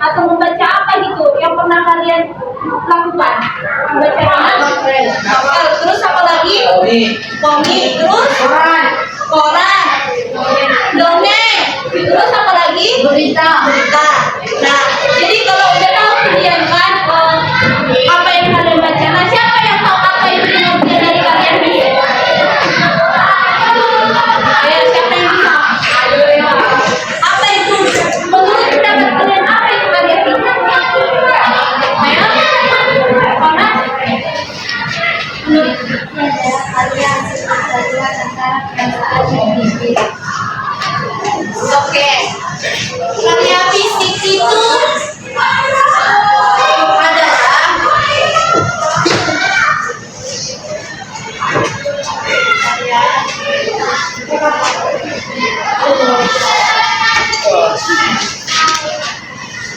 atau membaca apa gitu yang pernah kalian lakukan? Membaca novel, terus apa lagi? Komik, terus koran, dongeng, terus apa lagi? Berita. Nah, jadi kalau udah tahu kalian kan apa yang kalian baca, nah siapa yang tahu apa itu pengertian dari kalian bisa? Ayo, siapa yang bisa? Apa itu? Menurut pendapat kalian apa itu karya fisik? Ayo, mana? Menurut karya antara perasaan dan fisik. Oke, karya fisik itu adalah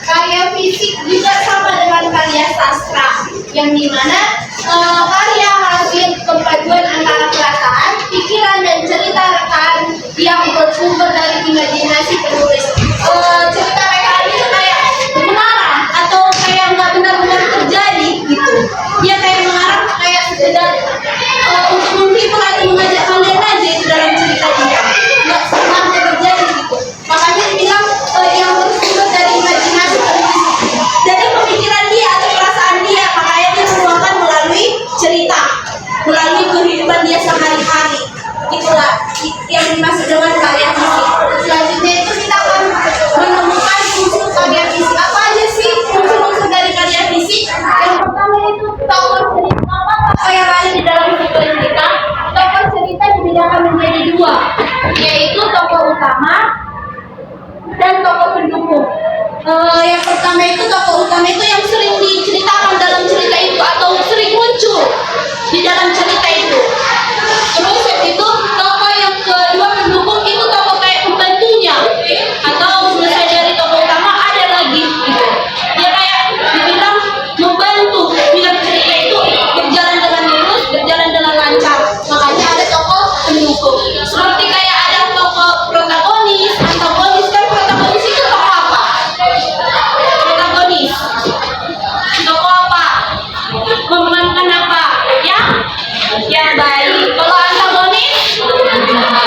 karya fisik juga sama dengan karya sastra, yang dimana karya hasil perpaduan antara perasaan, pikiran, dan cerita rekaan yang bersumber dari imajinasi penulis. Cerita rekaan itu kayak mengarang atau kayak nggak benar-benar terjadi gitu. Dia kayak mengarang kayak sekedar untuk menghibur atau mengajak kalian aja itu dalam cerita dia. Nggak sebenarnya terjadi gitu. Makanya dibilang yang bersumber dari imajinasi penulis. Dari pemikiran dia atau perasaan dia, makanya dia menuangkan melalui cerita, melalui kehidupan dia sehari-hari. Itulah yang dimaksud dengan karya fisik. Selanjutnya itu kita akan menemukan unsur karya fisik. Apa aja sih unsur-unsur dari karya fisik? Yang pertama itu tokoh cerita. Apa yang ada di dalam tokoh cerita? Tokoh cerita dibedakan menjadi dua, yaitu tokoh utama dan tokoh pendukung. Yang pertama itu tokoh utama itu yang sering diceritakan dalam cerita itu atau sering muncul di dalam cerita itu. Terus itu tokoh yang kedua pendukung itu tokoh kayak pembantunya, atau selesai dari tokoh utama ada lagi gitu. Dia kayak dibilang membantu biar cerita itu berjalan dengan lurus, berjalan dengan lancar. Makanya ada tokoh pendukung. Seperti kayak ada tokoh protagonis, antagonis. Kan protagonis itu tokoh apa? Protagonis tokoh apa? Memerankan apa? Yang baik. Kalau antagonis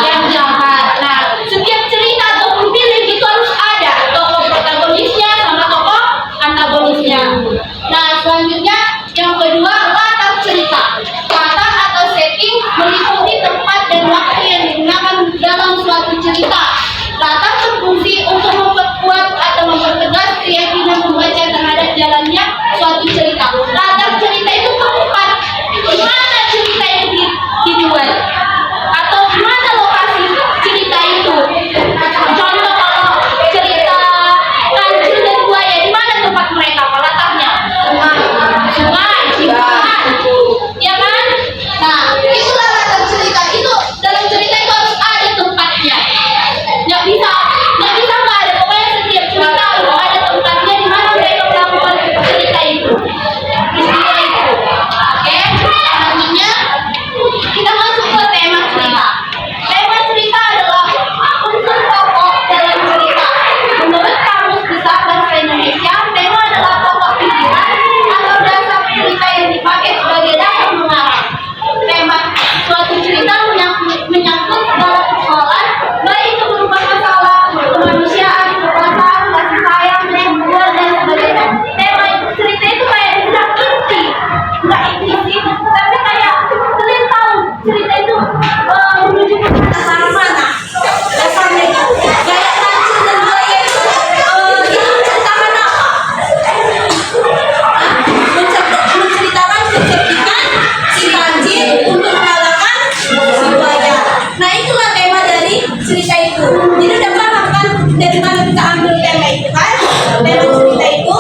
yang jahat. Nah, setiap cerita atau film itu harus ada tokoh protagonisnya sama tokoh antagonisnya. Nah, selanjutnya yang kedua, latar cerita. Latar atau setting meliputi tempat dan waktu yang digunakan dalam suatu cerita. Latar berfungsi untuk memperkuat atau mempertegas keyakinan pembaca terhadap jalannya suatu cerita. Latar cerita itu tempat di mana cerita itu dibuat atau di mana lokasi cerita itu. Contoh kalau cerita kancil dan buaya, di mana tempat mereka? Latarnya sungai, cipuan, ya kan? Nah, itulah latar cerita. Itu dalam cerita itu harus ada tempatnya. Nggak bisa nggak ada. Pokoknya setiap cerita harus ada tempatnya di mana mereka melakukan cerita itu. Istilah itu. Oke, selanjutnya kita masuk ke tema cerita. Tema cerita adalah unsur pokok dalam cerita. Menurut Kamus Besar Bahasa Indonesia, tema adalah pokok pikiran atau dasar cerita yang dipakai sebagai dasar mengarang. Tema suatu cerita menyangkut segala persoalan, baik itu berupa masalah kemanusiaan, perasaan, kasih sayang, hubungan, dan sebagainya. Tema cerita itu kayak bilang inti, nggak inti sih, tapi kayak kalian tahu cerita itu menuju ke arah mana dasarnya itu. Kayak kancil dan buaya itu menceritakan apa? Menceritakan kecerdikan si kancil untuk mengalahkan si buaya. Nah, itulah tema dari cerita itu. Jadi udah paham kan dari mana kita ambil tema itu kan? Tema cerita itu.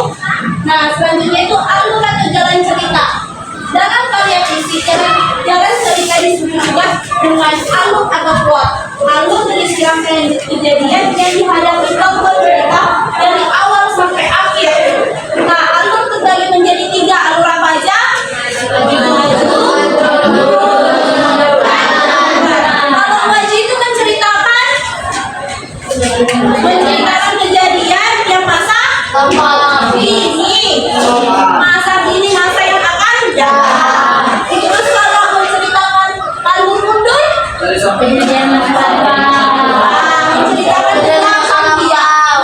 Nah, selanjutnya itu alur atau jalan cerita. Dalam karya fisik, jalan cerita disebut dengan alur atau plot. Alur dari serangkaian kejadian yang dihadapi tokoh cerita dari awal sampai akhir. Nah, alur terbagi menjadi 3. Alur apa aja? Alur maju itu menceritakan kejadian yang masa lampau. ini masa yang akan datang. Terus kalau menceritakan lalu mundur, menceritakan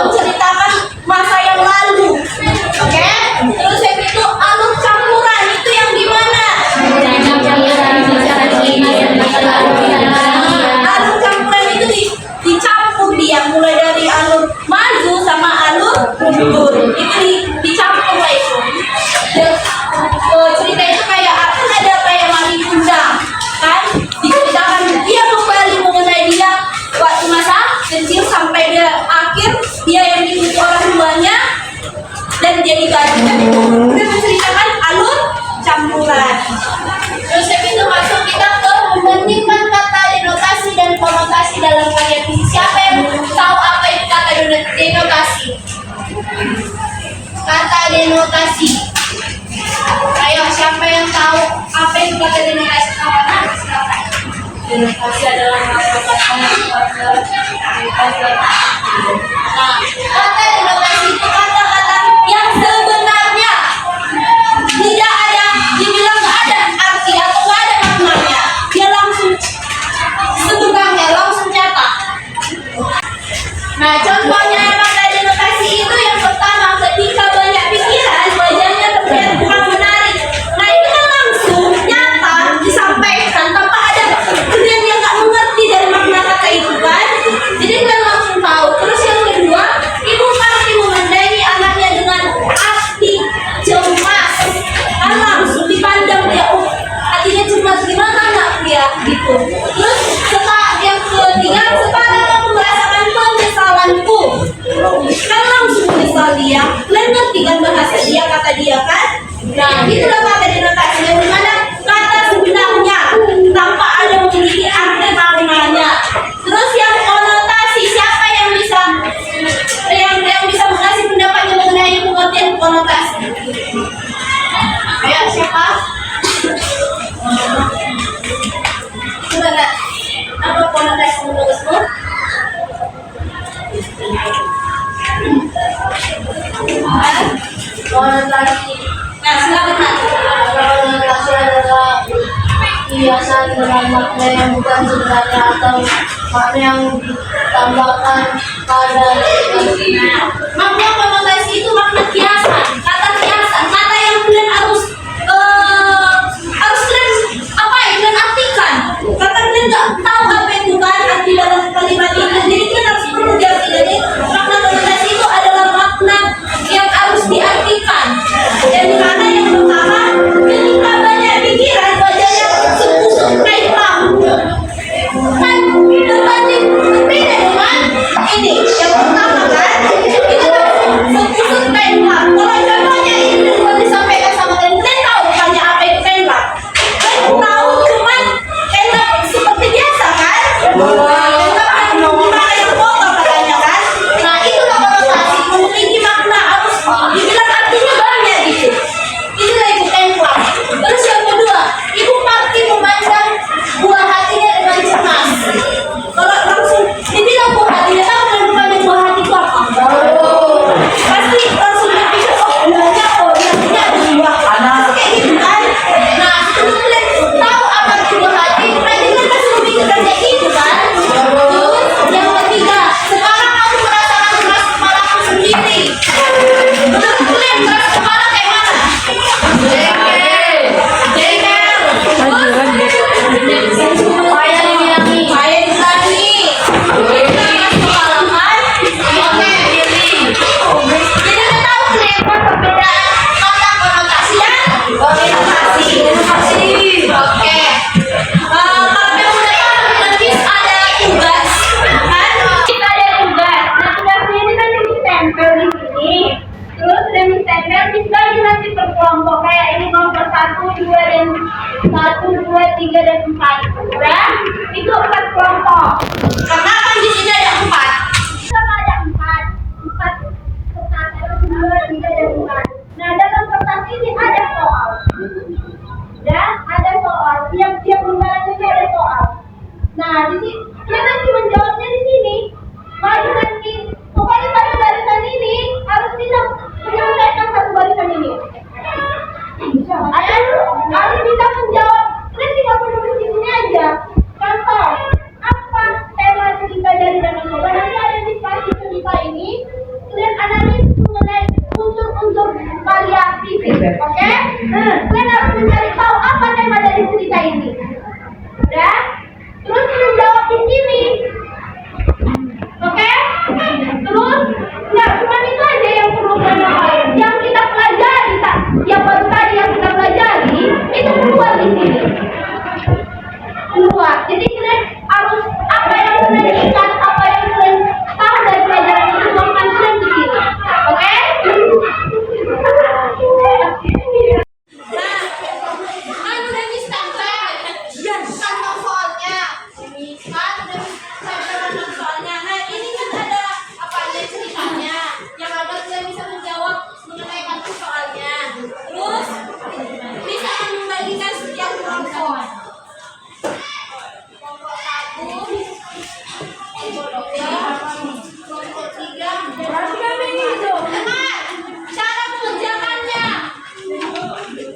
menceritakan masa yang lalu. Oke? Terus yang itu alur campuran itu yang gimana? Alur campuran itu dicampur dia mulai dari alur maju sama alur mundur. Itu dicampur lah itu. Cerita itu kayak akan ada kayak Mami Bunda kan? Diceritakan dia kembali mengenai dia waktu masa kecil sampai dia akhir dia yang diikuti orang tuanya dan dia digajikan itu. Dia menceritakan alur campuran. Terus itu masuk kita ke membandingkan kata denotasi dan konotasi dalam karya puisi. Siapa yang tahu apa itu kata denotasi? Kata denotasi. Ayo, siapa yang tahu apa itu kata denotasi? Silakan. Denotasi adalah kata-kata denotasi itu kata-kata yang sebenarnya tidak ada, dibilang nggak ada arti atau nggak ada maknanya. Dia langsung sebenarnya langsung nyata. Nah, contohnya kata denotasi itu yang pertama, ketika banyak pikiran wajahnya terlihat kurang menarik. Nah, itu kan langsung nyata disampaikan tanpa ada kalian yang nggak mengerti dari makna kata itu kan. Jadi kalian langsung tahu. Terus yang kedua, ibu pasti memandangi anaknya dengan hati cemas. Kan langsung dipandang dia, hatinya cemas, gimana anak dia gitu. Terus setelah yang ketiga, sekarang aku merasakan penyesalanku. Kan langsung menyesal dia. Kalian ngerti kan bahasa dia, kata dia kan? Nah, itulah kata denotasi yang dimana kata sebenarnya tanpa ada memiliki arti maknanya. Terus yang konotasi, siapa yang bisa mengasih pendapatnya mengenai pengertian konotasi? Ayo, siapa? Coba nggak? Apa konotasi menurutmu? Konotasi. Nah, silakan Nak. Konotasi adalah kiasan dengan makna yang bukan sebenarnya atau makna yang ditambahkan pada Makna konotasi itu makna kiasan. Kata kiasan, kata yang kalian harus kalian kalian artikan. Kata kalian nggak tahu apa itu kan arti dalam kalimat itu. Jadi kalian harus perlu diartikan. Jadi makna konotasi itu adalah makna yang harus diartikan. Dan mana yang pertama, ketika banyak pikiran wajahnya sebusuk kain lampu. Kan berbanding berbeda dengan ini. Yang pertama kan itu sebusuk kain lampu. Kalau contohnya ini kalau disampaikan sama kalian, kalian tahu hanya apa itu kain lampu. Kalian tahu cuman kain lampu seperti biasa kan? Gimana yang kotor katanya kan? Nah, itulah konotasi memiliki makna harus dibilang artinya banyak gitu. Inilah ibu templang. Terus yang kedua, ibu pasti memandang buah hatinya dengan cemas. Kalau langsung dibilang buah hatinya, tahu kan memandang buah hati itu apa? Pasti langsung berpikir, buahnya dia ada buah. Pasti kayak gitu kan? Nah, sebelum kalian tahu apa itu buah hati, nanti kalian pasti memikirkan kayak gitu kan? Terus yang ketiga, sekarang aku merasakan keras kepalaku sendiri. Menurut kalian keras kepala kayak mana? Kelompok kayak ini nomor 1, 2, dan 1, 2, 3, dan 4. Udah? Itu 4 kelompok. Karena kan di sini ada 4. Sama ada 4. 4, 1, 2, 3, dan 4. Nah, dalam kertas ini ada soal. Dan ada soal. Tiap lembaran ini ada soal. Nah, di sini dia nanti menjawabnya di sini. Mari nanti. Pokoknya pada barisan ini harus bisa menyelesaikan Oke? Kalian harus mencari tahu apa tema dari cerita ini. Ya? Terus menjawab di sini. Oke? Terus, nggak cuma itu aja yang perlu kalian tahu. Yang kita pelajari, yang baru tadi yang kita pelajari, itu keluar di sini. Keluar. Jadi kalian harus apa yang kalian ingat, apa yang kalian tahu dari pelajaran itu tuangkan kalian di sini. Oke? Nah, kan udah disampai. Ya, contoh soalnya. Kan udah disampai soalnya. Nah, ini kan ada apa aja ceritanya. Yang ada kalian bisa menjawab mengenai kartu soalnya. Terus bisa membagikan setiap kelompok. Kelompok 1, kelompok 2, kelompok 3. Dengar cara mengerjakannya.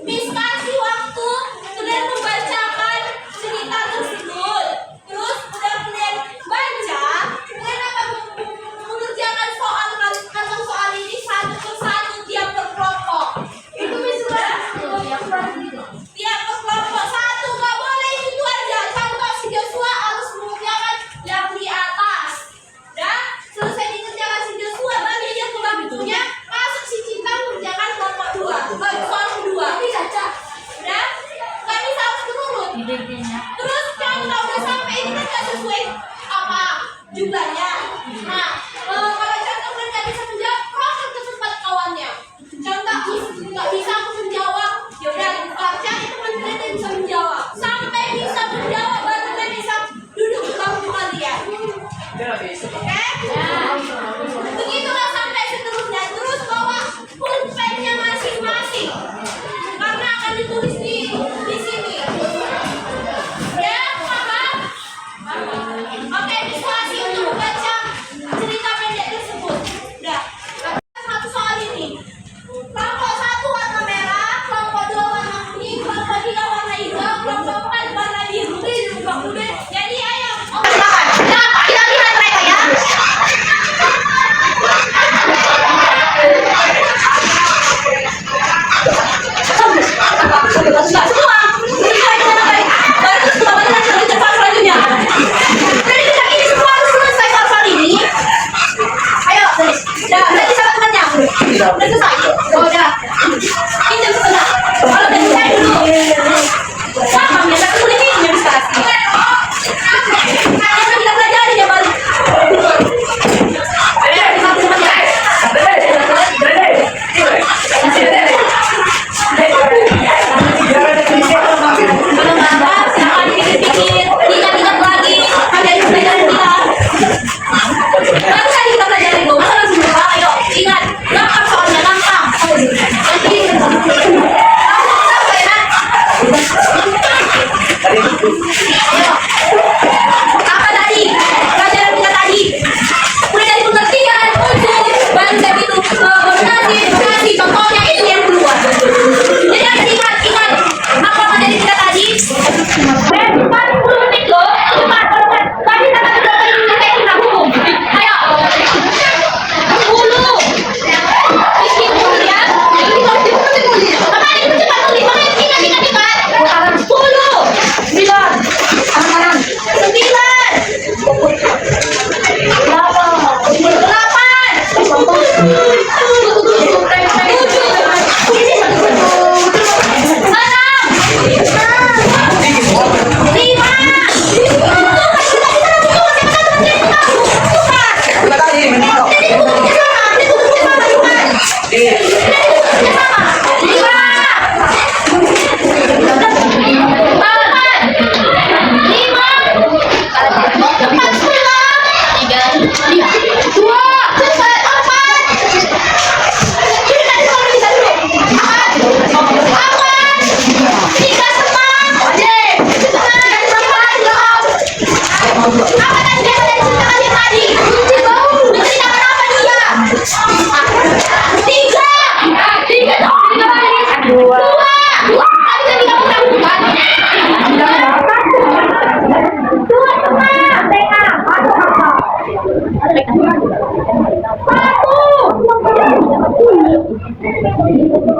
Miss kasih waktu kalian membacakan cerita tersebut. Terus udah kalian baca, kalian akan mengerjakan kantong soal ini satu persatu tiap per kelompok. Itu bisa tiap per kelompok satu, nggak boleh itu aja. Contoh si Joshua harus mengerjakan yang di atas. Dan selesai dikerjakan si Joshua, bagi dia ke bangkunya, masuk si Cinta mengerjakan kelompok 2. Soal kedua. Udah? Nggak bisa harus turun. Terus contoh udah sampai ini kan nggak sesuai apa jumlahnya. Nah, kalau contoh kan nggak bisa menjawab, proses ke tempat kawannya. Contoh nggak bisa aku menjawab, ya udah cari teman kalian yang bisa menjawab. Sampai bisa menjawab baru kalian bisa duduk di bangku kalian. Oke? Begitulah sampai seterusnya. Terus bawa pulpennya masing-masing. Karena akan ditulis di sini. Ya, paham? Oke, diskusi untuk membaca cerita pendek tersebut. Udah. Satu soal ini. Kelompok 1 warna merah, kelompok 2 warna kuning, kelompok 3 warna hijau, kelompok 4 warna biru. Jadi ayo. Kita lihat mereka ya. Satu.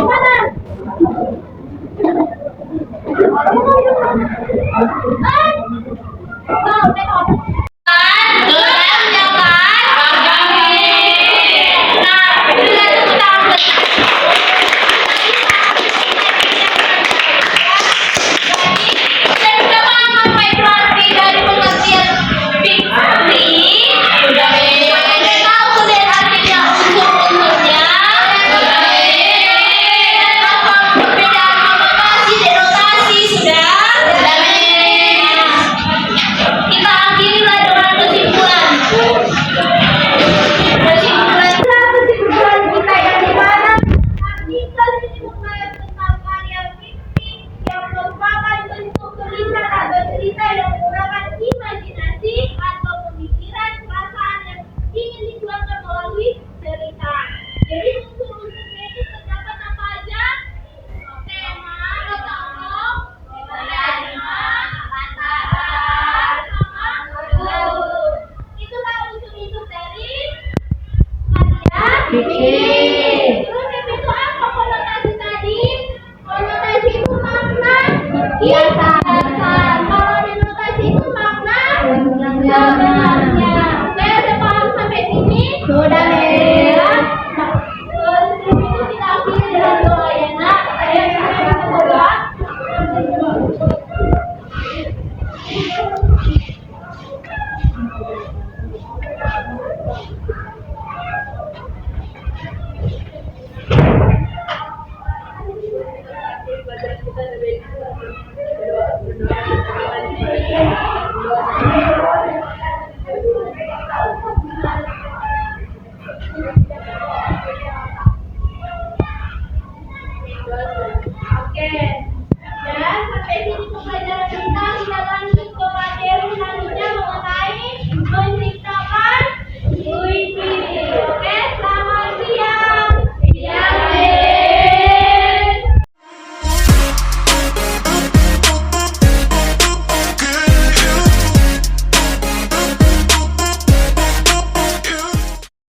Mana? Terus itu apa konotasi tadi? Konotasi itu makna biasa.